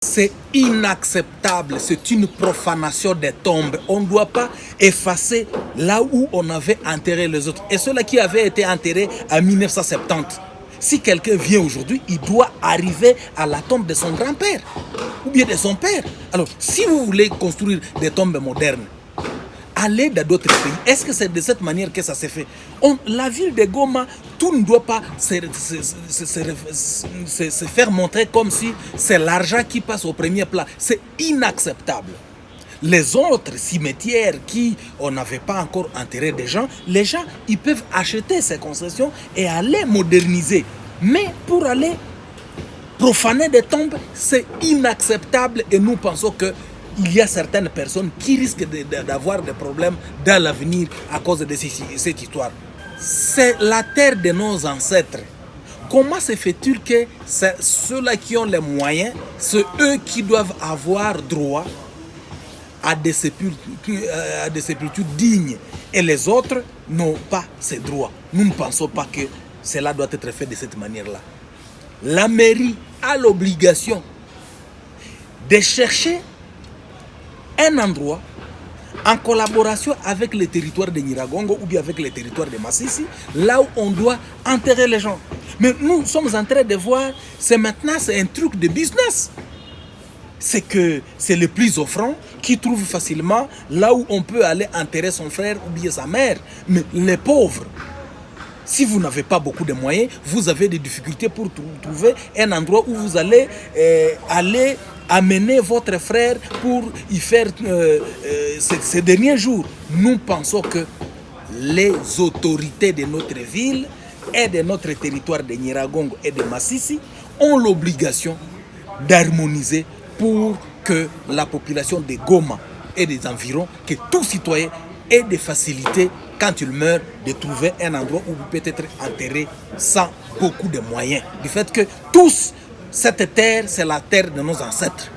C'est inacceptable, c'est une profanation des tombes. On ne doit pas effacer là où on avait enterré les autres. Et ceux-là qui avaient été enterrés en 1970, si quelqu'un vient aujourd'hui, il doit arriver à la tombe de son grand-père ou bien de son père. Alors, si vous voulez construire des tombes modernes, aller dans d'autres pays. Est-ce que c'est de cette manière que ça s'est fait? La ville de Goma, tout ne doit pas se faire montrer comme si c'est l'argent qui passe au premier plan. C'est inacceptable. Les autres cimetières qui on n'avait pas encore enterré des gens, les gens ils peuvent acheter ces concessions et aller moderniser. Mais pour aller profaner des tombes, c'est inacceptable et nous pensons que il y a certaines personnes qui risquent d'avoir des problèmes dans l'avenir à cause de cette histoire. C'est la terre de nos ancêtres. Comment se fait-il que ceux-là qui ont les moyens, c'est eux qui doivent avoir droit à des sépultures dignes et les autres n'ont pas ces droits? Nous ne pensons pas que cela doit être fait de cette manière-là. La mairie a l'obligation de chercher un endroit en collaboration avec le territoire de Nyiragongo ou bien avec le territoire de Massissi, là où on doit enterrer les gens. Mais nous sommes en train de voir, c'est un truc de business. C'est que c'est le plus offrant qui trouve facilement là où on peut aller enterrer son frère ou bien sa mère. Mais les pauvres, si vous n'avez pas beaucoup de moyens, vous avez des difficultés pour trouver un endroit où vous allez aller amener votre frère pour y faire ces derniers jours. Nous pensons que les autorités de notre ville et de notre territoire de Nyiragongo et de Massissi ont l'obligation d'harmoniser pour que la population de Goma et des environs, que tout citoyen ait des facilités quand il meurt, de trouver un endroit où vous peut être enterré sans beaucoup de moyens. Du fait que tous, cette terre, c'est la terre de nos ancêtres.